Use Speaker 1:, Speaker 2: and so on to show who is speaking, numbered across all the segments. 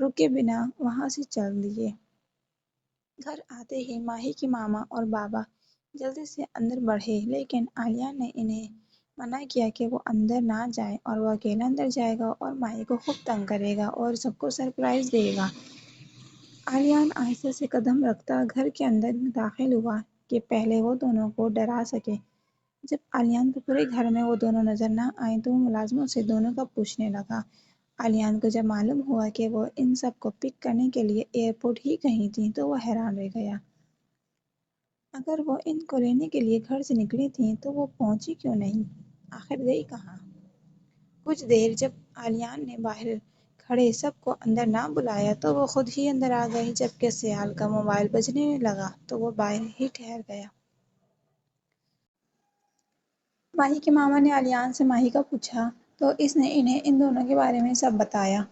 Speaker 1: رکے بنا وہاں سے چل دیے۔ گھر آتے ہی ماہی کی ماما اور بابا جلدی سے اندر بڑھے، لیکن عالیہ نے انہیں منع کیا کہ وہ اندر نہ جائیں اور وہ اکیلا اندر جائے گا اور ماہی کو خوب تنگ کرے گا اور سب کو سرپرائز دے گا۔ عالیہ آہستہ سے قدم رکھتا گھر کے اندر داخل ہوا کہ پہلے وہ دونوں کو ڈرا سکے۔ جب عالیہ کو پورے گھر میں وہ دونوں نظر نہ آئے تو وہ ملازموں سے دونوں کا پوچھنے لگا۔ عالیہ کو جب معلوم ہوا کہ وہ ان سب کو پک کرنے کے لیے ایئرپورٹ ہی گئی تھیں تو وہ حیران رہ گیا۔ اگر وہ ان کو لینے کے لیے گھر سے نکلی تھیں تو وہ پہنچی کیوں نہیں؟ آخر گئی کہاں؟ کچھ دیر جب عالیہ نے باہر کھڑے سب کو اندر نہ بلایا تو وہ خود ہی اندر آ گئی۔ جبکہ سیال کا موبائل بجنے لگا تو وہ باہر ہی ٹھہر گیا۔ ماہی کی ماما نے عالیہ سے ماہی کا پوچھا تو اس نے انہیں ان دونوں کے بارے میں سب بتایا۔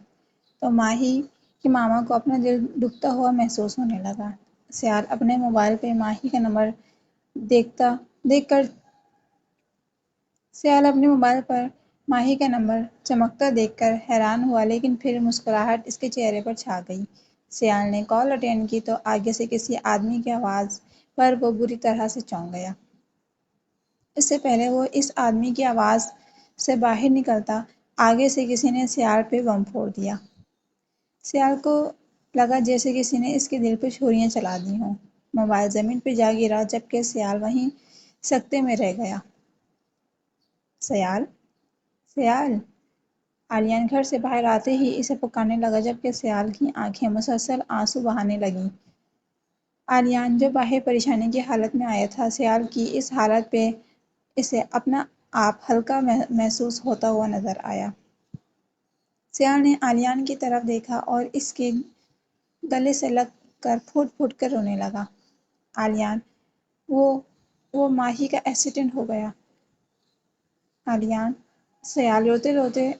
Speaker 1: تو ماہی کی ماما کو اپنا دل دکھتا ہوا محسوس ہونے لگا۔ سیال اپنے موبائل پہ ماہی کا نمبر سیال اپنے موبائل پر ماہی کا نمبر چمکتا دیکھ کر حیران ہوا، لیکن پھر مسکراہٹ اس کے چہرے پر چھا گئی۔ سیال نے کال اٹینڈ کی تو آگے سے کسی آدمی کی آواز پر وہ بری طرح سے چونک گیا۔ اس سے پہلے وہ اس آدمی کی آواز سے باہر نکلتا، آگے سے کسی نے سیال پہ بم پھوڑ دیا۔ سیال کو لگا جیسے کسی نے اس کے دل پہ چھریاں چلا دی ہوں۔ موبائل زمین پہ جا گرا جبکہ سیال وہیں سکتے میں رہ گیا۔ سیال! سیال! عالیہ گھر سے باہر آتے ہی اسے پکارنے لگا جبکہ سیال کی آنکھیں مسلسل آنسو بہانے لگیں۔ عالیہ جو باہر پریشانی کی حالت میں آیا تھا، سیال کی اس حالت پہ اسے اپنا آپ ہلکا محسوس ہوتا ہوا نظر آیا۔ سیال نے عالیہ کی طرف دیکھا اور اس کے گلے سے لگ کر پھوٹ پھوٹ کر رونے لگا۔ عالیہ! وہ ماہی کا ایکسیڈنٹ ہو گیا۔ عالیہ! سیال روتے روتے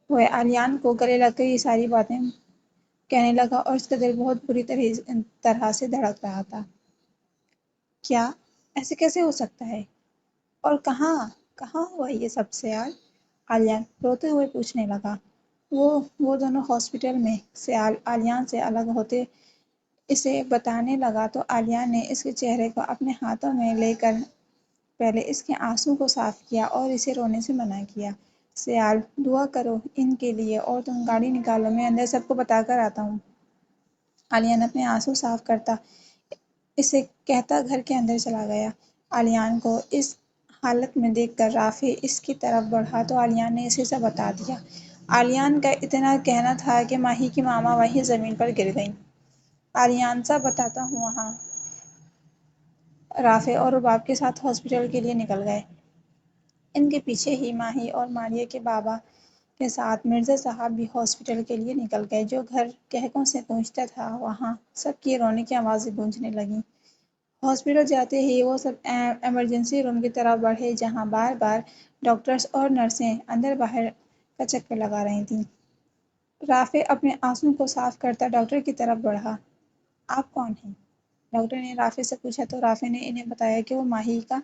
Speaker 1: ہوئے عالیہ کو گلے لگ کر یہ ساری باتیں کہنے لگا اور اس کا دل بہت بری طرح سے دھڑک رہا تھا۔ کیا؟ ایسے کیسے ہو سکتا ہے؟ اور کہاں ہوا یہ سب سیال؟ عالیہ روتے ہوئے پوچھنے لگا۔ وہ دونوں ہاسپٹل میں۔ سیال عالیہ سے الگ ہوتے اسے بتانے لگا تو عالیہ نے اس کے چہرے کو اپنے ہاتھوں میں لے کر پہلے اس کے آنسو کو صاف کیا اور اسے رونے سے منع کیا۔ سیال! دعا کرو ان کے لیے اور تم گاڑی نکالو، میں اندر سب کو بتا کر آتا ہوں۔ عالیہ نے اپنے آنسو صاف کرتا اسے کہتا گھر کے اندر چلا گیا۔ عالیہ کو اس حالت میں دیکھ کر رافع اس کی طرف بڑھا تو عالیہ نے اسے سب بتا دیا۔ عالیہ کا اتنا کہنا تھا کہ ماہی کی ماما وہیں زمین پر گر گئیں۔ عالیہ سب بتاتا ہوں وہاں رافع اور رباب کے ساتھ ہاسپٹل کے لیے نکل گئے۔ ان کے پیچھے ہی ماہی اور ماریہ کے بابا کے ساتھ مرزا صاحب بھی ہاسپٹل کے لیے نکل گئے۔ جو گھر کہکوں سے گونجتا تھا وہاں سب کی رونے کی آوازیں گونجنے لگیں۔ ہاسپٹل جاتے ہی وہ سب ایمرجنسی روم کی طرف بڑھے جہاں بار بار ڈاکٹرز اور نرسیں اندر باہر کا چکر لگا رہی تھیں۔ رافع اپنے آنسو کو صاف کرتا ڈاکٹر کی طرف بڑھا۔ آپ کون ہیں؟ ڈاکٹر نے رافع سے پوچھا تو رافع نے انہیں بتایا کہ وہ ماہی کا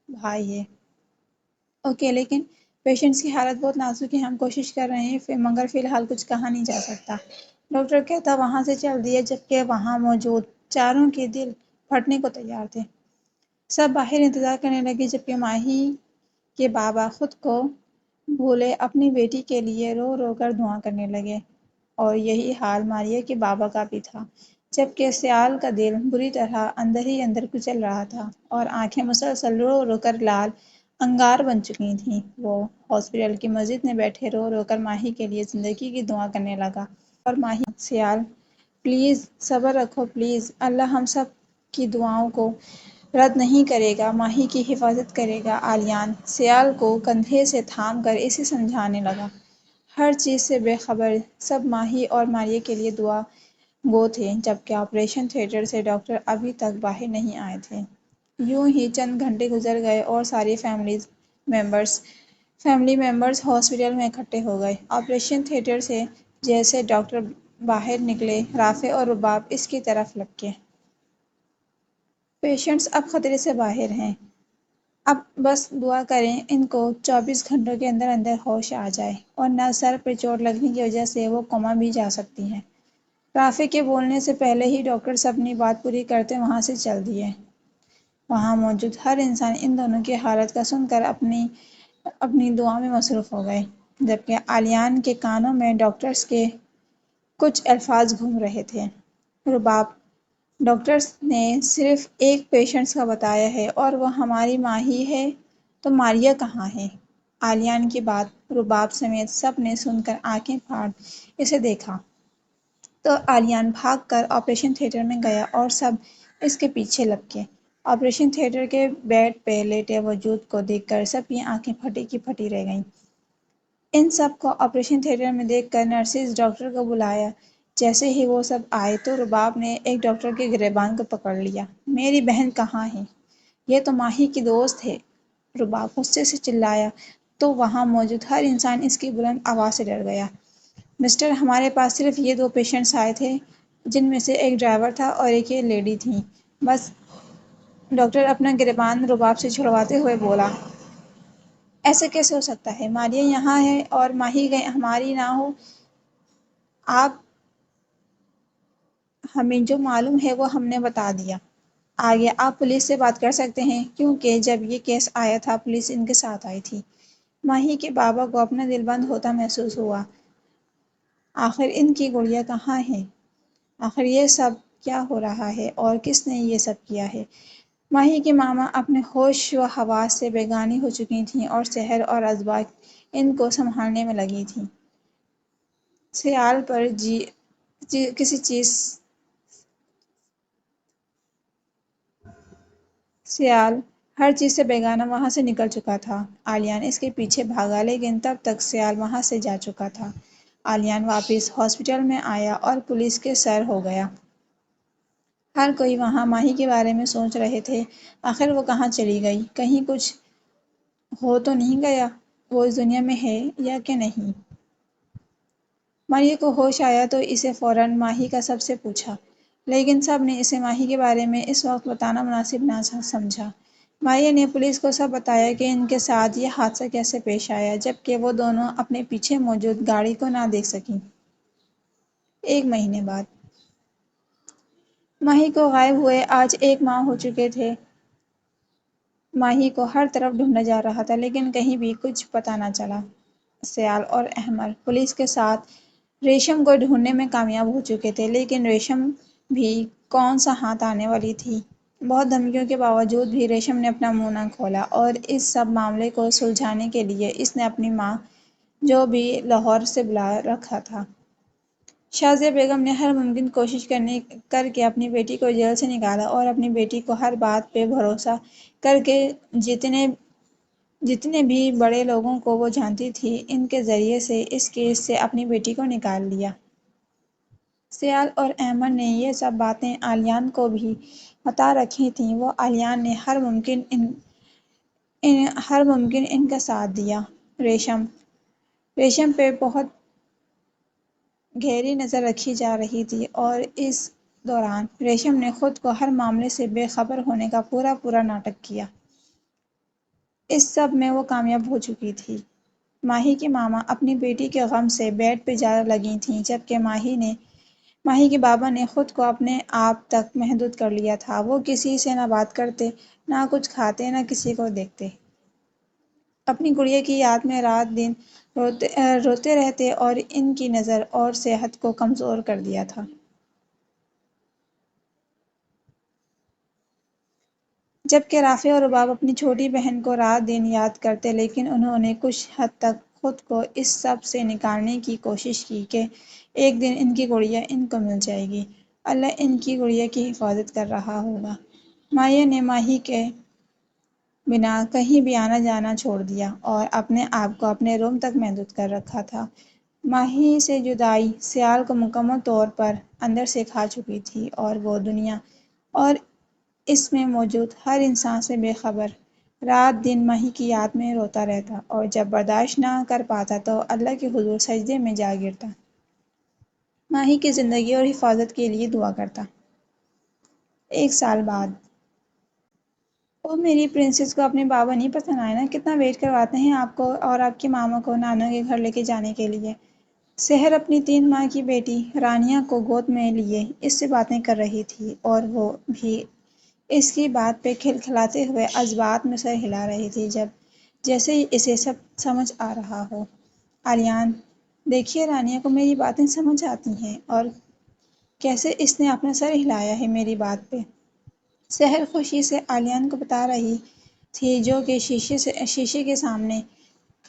Speaker 1: بھائی ہے۔ اوکے، لیکن پیشنٹس کی حالت بہت نازک ہے، ہم کوشش کر رہے ہیں مگر فی الحال کچھ کہا نہیں جا سکتا۔ ڈاکٹر کہتا وہاں سے چل دیے جبکہ وہاں موجود چاروں کے دل پھٹنے کو تیار تھے۔ سب باہر انتظار کرنے لگے جبکہ ماہی کے بابا خود کو بھولے اپنی بیٹی کے لیے رو رو کر دعا کرنے لگے، اور یہی حال ماریہ کے بابا کا بھی تھا۔ جبکہ سیال کا دل بری طرح اندر ہی اندر کچل رہا تھا اور آنکھیں مسلسل رو رو کر لال انگار بن چکی تھیں۔ وہ ہاسپٹل کی مسجد میں بیٹھے رو رو کر ماہی کے لیے زندگی کی دعا کرنے لگا اور ماہی سیال پلیز صبر رکھو پلیز، اللہ ہم سب کی دعاؤں کو رد نہیں کرے گا، ماہی کی حفاظت کرے گا۔ عالیہ سیال کو کندھے سے تھام کر اسے سمجھانے لگا۔ ہر چیز سے بے خبر سب ماہی اور ماریہ کے لیے دعا گو تھے جبکہ آپریشن تھیٹر سے ڈاکٹر ابھی تک باہر نہیں آئے تھے۔ یوں ہی چند گھنٹے گزر گئے اور سارے فیملی ممبرز ہاسپٹل میں اکٹھے ہو گئے۔ آپریشن تھیٹر سے جیسے ڈاکٹر باہر نکلے رافع اور رباب اس کی طرف لپکے۔ پیشنٹس اب خطرے سے باہر ہیں، اب بس دعا کریں ان کو 24 گھنٹوں کے اندر اندر ہوش آ جائے، اور نہ سر پہ چوٹ لگنے کی وجہ سے وہ کوما بھی جا سکتی ہیں۔ رافع کے بولنے سے پہلے ہی ڈاکٹرز اپنی بات پوری کرتے وہاں سے چل دیے۔ وہاں موجود ہر انسان ان دونوں کی حالت کا سن کر اپنی دعا میں مصروف ہو گئے، جبکہ عالیان کے کانوں میں ڈاکٹرز کے کچھ الفاظ گھوم رہے تھے۔ رباب: ڈاکٹرز نے صرف ایک پیشنٹ کا بتایا ہے اور وہ ہماری ماں ہی ہے، تو ماریہ کہاں ہے؟ عالیان کی بات رباب سمیت سب نے سن کر آنکھیں پھاڑ اسے دیکھا، تو عالیان بھاگ کر آپریشن تھیٹر میں گیا اور سب اس کے پیچھے لپکے۔ آپریشن تھیٹر کے بیڈ پہ لیٹے وجود کو دیکھ کر سب کی آنکھیں پھٹی کی پھٹی رہ گئیں۔ ان سب کو آپریشن تھیٹر میں دیکھ کر نرسز ڈاکٹر کو بلایا۔ جیسے ہی وہ سب آئے تو رباب نے ایک ڈاکٹر کے گریبان کو پکڑ لیا۔ میری بہن کہاں ہے؟ یہ تو ماہی کی دوست ہے، رباب غصے سے چلایا، تو وہاں موجود ہر انسان اس کی بلند آواز سے ڈر گیا۔ مسٹر، ہمارے پاس صرف یہ 2 پیشنٹس آئے تھے، جن میں سے ایک ڈرائیور تھا اور ایک یہ لیڈی تھیں، بس۔ ڈاکٹر اپنا گریبان رباب سے چھڑواتے ہوئے بولا۔ ایسے کیسے ہو سکتا ہے؟ ماریہ یہاں ہے اور ماہی ہماری نہ ہو؟ آپ ہمیں جو معلوم ہے وہ ہم نے بتا دیا۔ آگے آپ پولیس سے بات کر سکتے ہیں، کیونکہ جب یہ کیس آیا تھا پولیس ان کے ساتھ آئی تھی۔ ماہی کے بابا کو اپنا دل بند ہوتا محسوس ہوا۔ آخر ان کی گڑیا کہاں ہے؟ آخر یہ سب کیا ہو رہا ہے اور کس نے یہ سب کیا ہے؟ ماہی کی ماما اپنے ہوش و حواس سے بیگانی ہو چکی تھیں اور سحر اور ازواج ان کو سنبھالنے میں لگی تھیں۔ سیال پر کسی چیز سیال ہر چیز سے بیگانہ وہاں سے نکل چکا تھا۔ عالیان اس کے پیچھے بھاگا، لیکن تب تک سیال وہاں سے جا چکا تھا۔ عالیان واپس ہاسپٹل میں آیا اور پولیس کے سر ہو گیا۔ ہر کوئی وہاں ماہی کے بارے میں سوچ رہے تھے، آخر وہ کہاں چلی گئی؟ کہیں کچھ ہو تو نہیں گیا؟ وہ اس دنیا میں ہے یا کہ نہیں؟ ماریہ کو ہوش آیا تو اسے فوراً ماہی کا سب سے پوچھا، لیکن سب نے اسے ماہی کے بارے میں اس وقت بتانا مناسب نہ سمجھا۔ ماریہ نے پولیس کو سب بتایا کہ ان کے ساتھ یہ حادثہ کیسے پیش آیا، جبکہ وہ دونوں اپنے پیچھے موجود گاڑی کو نہ دیکھ سکیں۔ 1 مہینے بعد ماہی کو غائب ہوئے آج 1 ماہ ہو چکے تھے۔ ماہی کو ہر طرف ڈھونڈا جا رہا تھا، لیکن کہیں بھی کچھ پتہ نہ چلا۔ سیال اور احمر پولیس کے ساتھ ریشم کو ڈھونڈنے میں کامیاب ہو چکے تھے، لیکن ریشم بھی کون سا ہاتھ آنے والی تھی۔ بہت دھمکیوں کے باوجود بھی ریشم نے اپنا منہ نہ کھولا، اور اس سب معاملے کو سلجھانے کے لیے اس نے اپنی ماں جو بھی لاہور سے بلا رکھا تھا۔ شازیہ بیگم نے ہر ممکن کوشش کر کے اپنی بیٹی کو جیل سے نکالا، اور اپنی بیٹی کو ہر بات پہ بھروسہ کر کے جتنے بھی بڑے لوگوں کو وہ جانتی تھی ان کے ذریعے سے اس کیس سے اپنی بیٹی کو نکال لیا۔ سیال اور احمد نے یہ سب باتیں عالیان کو بھی بتا رکھی تھیں۔ وہ عالیان نے ہر ممکن ان کا ساتھ دیا۔ ریشم پہ بہت گہری نظر رکھی جا رہی تھی، اور اس دوران ریشم نے خود کو ہر معاملے سے بے خبر ہونے کا پورا ناٹک کیا۔ اس سب میں وہ کامیاب ہو چکی تھی۔ ماہی کی ماما اپنی بیٹی کے غم سے بیڈ پہ جا لگی تھیں، جبکہ ماہی کے بابا نے خود کو اپنے آپ تک محدود کر لیا تھا۔ وہ کسی سے نہ بات کرتے، نہ کچھ کھاتے، نہ کسی کو دیکھتے۔ اپنی گڑیا کی یاد میں رات دن روتے رہتے، اور ان کی نظر اور صحت کو کمزور کر دیا تھا۔ جبکہ رافع اور رباب اپنی چھوٹی بہن کو رات دن یاد کرتے، لیکن انہوں نے کچھ حد تک خود کو اس سب سے نکالنے کی کوشش کی کہ ایک دن ان کی گڑیا ان کو مل جائے گی۔ اللہ ان کی گڑیا کی حفاظت کر رہا ہوگا۔ ماریہ نے ماہی کے بنا کہیں بھی آنا جانا چھوڑ دیا، اور اپنے آپ کو اپنے روم تک محدود کر رکھا تھا۔ ماہی سے جدائی سیال کو مکمل طور پر اندر سے کھا چکی تھی، اور وہ دنیا اور اس میں موجود ہر انسان سے بے خبر رات دن ماہی کی یاد میں روتا رہتا، اور جب برداشت نہ کر پاتا تو اللہ کے حضور سجدے میں جا گرتا، ماہی کی زندگی اور حفاظت کے لیے دعا کرتا۔ 1 سال بعد اور میری پرنسس کو اپنے بابا نہیں پسند آئے نا، کتنا ویٹ کرواتے ہیں آپ کو اور آپ کی ماما کو نانا کے گھر لے کے جانے کے لیے۔ سحر اپنی 3 ماہ کی بیٹی رانیہ کو گود میں لیے اس سے باتیں کر رہی تھی اور وہ بھی اس کی بات پہ کھلکھلاتے ہوئے عذبات میں سر ہلا رہی تھی، جیسے ہی اسے سب سمجھ آ رہا ہو۔ آلیان، دیکھیے رانیہ کو میری باتیں سمجھ آتی ہیں اور کیسے اس نے اپنا سر ہلایا ہے میری بات پہ۔ سحر خوشی سے آلیان کو بتا رہی تھی جو کہ شیشے کے سامنے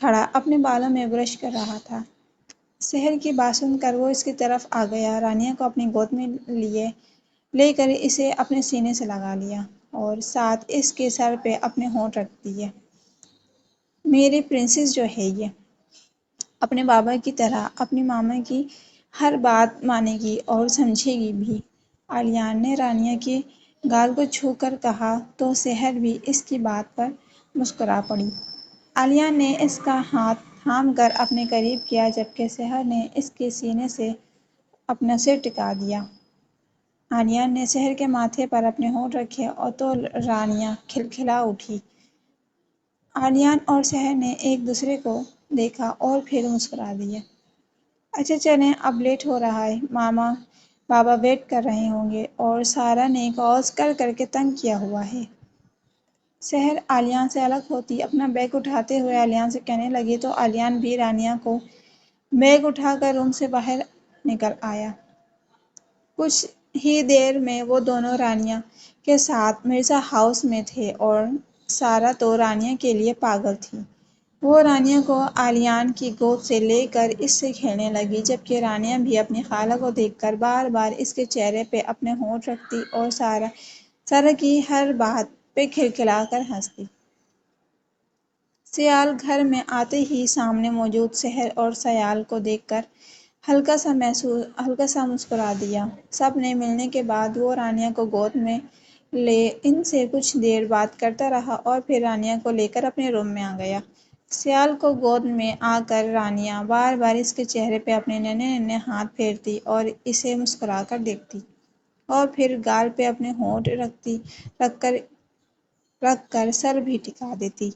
Speaker 1: کھڑا اپنے بالوں میں برش کر رہا تھا۔ سحر کی بات سن کر وہ اس کی طرف آ گیا، رانیہ کو اپنی گود میں لے کر اسے اپنے سینے سے لگا لیا اور ساتھ اس کے سر پہ اپنے ہونٹ رکھ دیے۔ میری پرنسس جو ہے یہ اپنے بابا کی طرح اپنی ماما کی ہر بات مانے گی اور سمجھے گی بھی، آلیان نے رانیہ کی گال کو چھو کر کہا تو سحر بھی اس کی بات پر مسکرا پڑی۔ آلیان نے اس کا ہاتھ تھام کر اپنے قریب کیا جبکہ سحر نے اس کے سینے سے اپنا سر ٹکا دیا۔ آلیان نے سحر کے ماتھے پر اپنے ہونٹ رکھے اور تو رانیہ کھلکھلا اٹھی۔ آلیان اور سحر نے ایک دوسرے کو دیکھا اور پھر مسکرا دیے۔ اچھا چلیں، اب لیٹ ہو رہا ہے، ماما بابا ویٹ کر رہے ہوں گے اور سارا نے کالز کر کر کے تنگ کیا ہوا ہے۔ سحر آلیان سے الگ ہوتی اپنا بیگ اٹھاتے ہوئے آلیان سے کہنے لگی تو آلیان بھی رانیہ کو بیگ اٹھا کر روم سے باہر نکل آیا۔ کچھ ہی دیر میں وہ دونوں رانیہ کے ساتھ مرزا ہاؤس میں تھے اور سارا تو رانیہ کے لیے پاگل تھی۔ وہ رانیہ کو آلیان کی گود سے لے کر اس سے کھیلنے لگی جبکہ رانیہ بھی اپنی خالہ کو دیکھ کر بار بار اس کے چہرے پہ اپنے ہونٹ رکھتی اور سارا کی ہر بات پہ کھلکھلا کر ہنستی۔ سیال گھر میں آتے ہی سامنے موجود سحر اور سیال کو دیکھ کر ہلکا سا مسکرا دیا۔ سب نے ملنے کے بعد وہ رانیہ کو گود میں لے ان سے کچھ دیر بات کرتا رہا اور پھر رانیہ کو لے کر اپنے روم میں آ گیا۔ سیال کو گود میں آ کر رانیہ بار بار اس کے چہرے پہ اپنے ننھے ننھے ہاتھ پھیرتی اور اسے مسکرا کر دیکھتی اور پھر گال پہ اپنے ہونٹ رکھ کر سر بھی ٹکا دیتی۔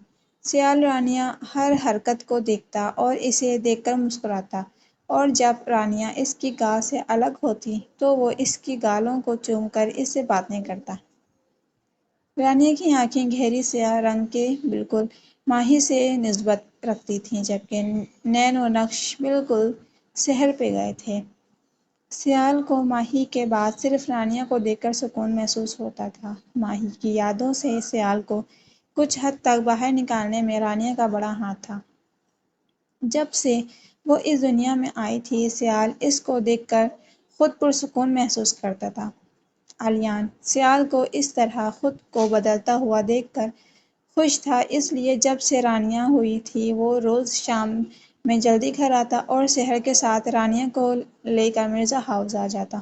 Speaker 1: سیال رانیہ ہر حرکت کو دیکھتا اور اسے دیکھ کر مسکراتا اور جب رانیہ اس کی گال سے الگ ہوتی تو وہ اس کی گالوں کو چوم کر اس سے باتیں کرتا۔ رانیہ کی آنکھیں گہری سیاہ رنگ کے بالکل ماہی سے نسبت رکھتی تھیں جبکہ نین و نقش بالکل سحر پہ گئے تھے۔ سیال کو ماہی کے بعد صرف رانیہ کو دیکھ کر سکون محسوس ہوتا تھا۔ ماہی کی یادوں سے سیال کو کچھ حد تک باہر نکالنے میں رانیہ کا بڑا ہاتھ تھا۔ جب سے وہ اس دنیا میں آئی تھی سیال اس کو دیکھ کر خود پرسکون محسوس کرتا تھا۔ آلیان سیال کو اس طرح خود کو بدلتا ہوا دیکھ کر خوش تھا، اس لیے جب سے رانیہ ہوئی تھی وہ روز شام میں جلدی گھر آتا اور سحر کے ساتھ رانیہ کو لے کر مرزا ہاؤس آ جاتا۔